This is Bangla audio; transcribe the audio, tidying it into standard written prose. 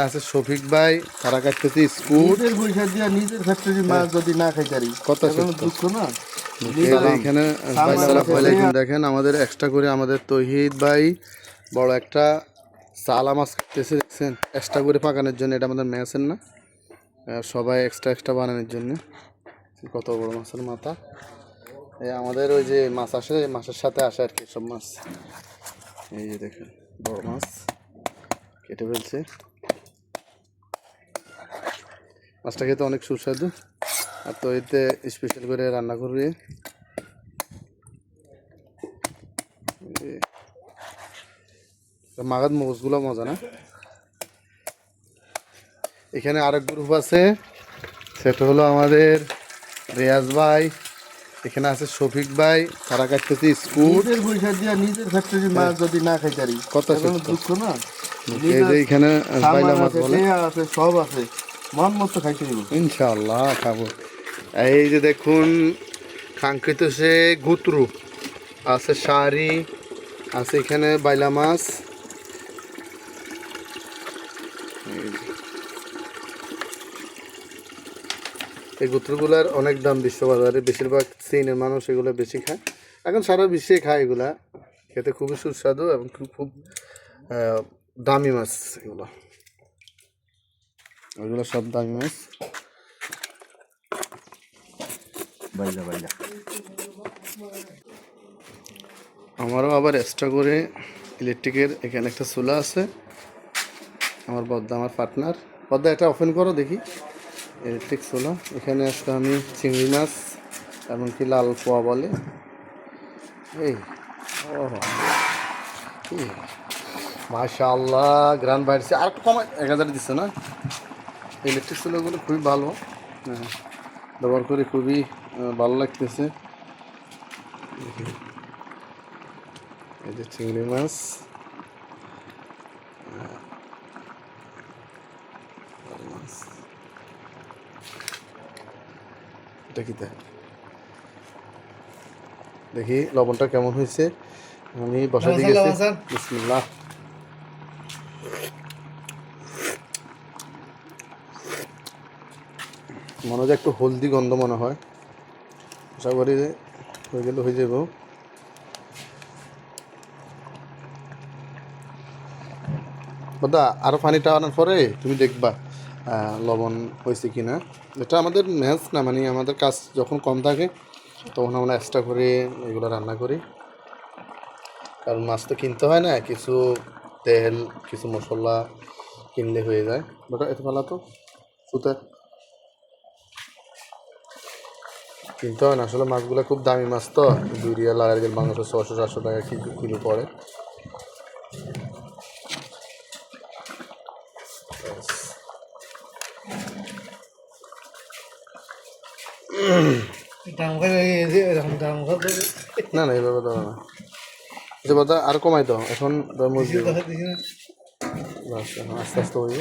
আছে শফিক ভাই, তারা কাটতেছে স্কুট। নিজের পয়সা দিয়া নিজের ফ্যাক্টরি মাছ যদি না খাই পারি কত দুঃখ না। এখানে দেখেন আমাদের এক্সট্রা করে আমাদের তৌহিদ ভাই বড় একটা সালা মাছ কাটতেছে, দেখছেন এক্সট্রা করে পাকানোর জন্য। এটা আমাদের মেসেন না, সবাই এক্সট্রা এক্সট্রা বানানোর জন্য। কত বড় মাছের মাথা! এই আমাদের ওই যে মাছ আসে, মাছের সাথে আসে আর কি সব মাছ। এই যে দেখেন বড় মাছ কেটে ফেলছে। মাছটা খেতে অনেক সুস্বাদু, আর তো এতে স্পেশাল করে রান্না করবে। মাগাদ মগজগুলো মজা না। এখানে আরেক গ্রুপ আছে, সেটা হলো আমাদের রিয়াজ ভাই, এখানে আছে শফিক ভাই, তারা কাটতেছে স্কুট। নিজের পয়সা দিয়া নিজের ফ্যাক্টরি মাছ যদি না খাই পারি কত দুঃখ না। এই যে এখানে বাইলা মাছ বলে আছে, সব আছে, মন মতো খাইতে দিব ইনশাআল্লাহ খাবো। এই যে দেখুন কাঙ্ক্ষিত সে গুতরু আছে, শাড়ি আছে, এখানে বাইলা মাছ। এই গুতরুগুলার অনেক দাম বিশ্ববাজারে, বেশিরভাগ চীনের মানুষ এগুলো বেশি খায়, এখন সারা বিশ্বে খায় এগুলা। খেতে খুবই সুস্বাদু এবং খুব দামি মাছ এগুলো, ওইগুলো সব দামি মাছ। বাইলা বাইলা আমারও আবার এক্সট্রা করে ইলেকট্রিকের এখানে একটা চুলা আছে। আমার বদ্দা, আমার পার্টনার বদ্দা, এটা ওপেন করো দেখি। ইলেকট্রিক চুলা, এখানে আজকে আমি চিংড়ি মাছ এমনকি লাল পোয়া বলে এই ও মাশাআল্লাহ গ্রান বাইরছে। আর কম 1000 দিচ্ছে না। ইলেকট্রিক চুলাগুলো খুবই ভালো, হ্যাঁ ব্যবহার করে খুবই ভালো লাগতেছে। এই যে চিংড়ি মাছ, এটা কি দেখি লবণটা কেমন হয়েছে। আমি বসা দিয়ে গেছি, বিসমিল্লাহ। মনে হয় একটু হলদি গন্ধ মনে হয়, আশা করি হয়ে গেলে হয়ে যাব। দাদা আরও পানিটা আনার পরে তুমি দেখবা লবণ হয়েছে কি না। এটা আমাদের ম্যাচ না, মানে আমাদের কাজ যখন কম থাকে তখন আমরা এক্সট্রা করে এগুলো রান্না করি, কারণ মাছ তো কিনতে হয় না, কিছু তেল কিছু মশলা কিনলে হয়ে যায়। বাট এত ভালো তো সুতা কিনতে হয় না আসলে। মাছগুলো খুব দামি মাছ তো, 2 রিয়াল 2.5 রিয়াল মাংস 600-700 টাকা কিলো পড়ে। না না এইভাবে দাও না, যে কথা আর কমাই দাও এখন। আস্তে আস্তে হইব।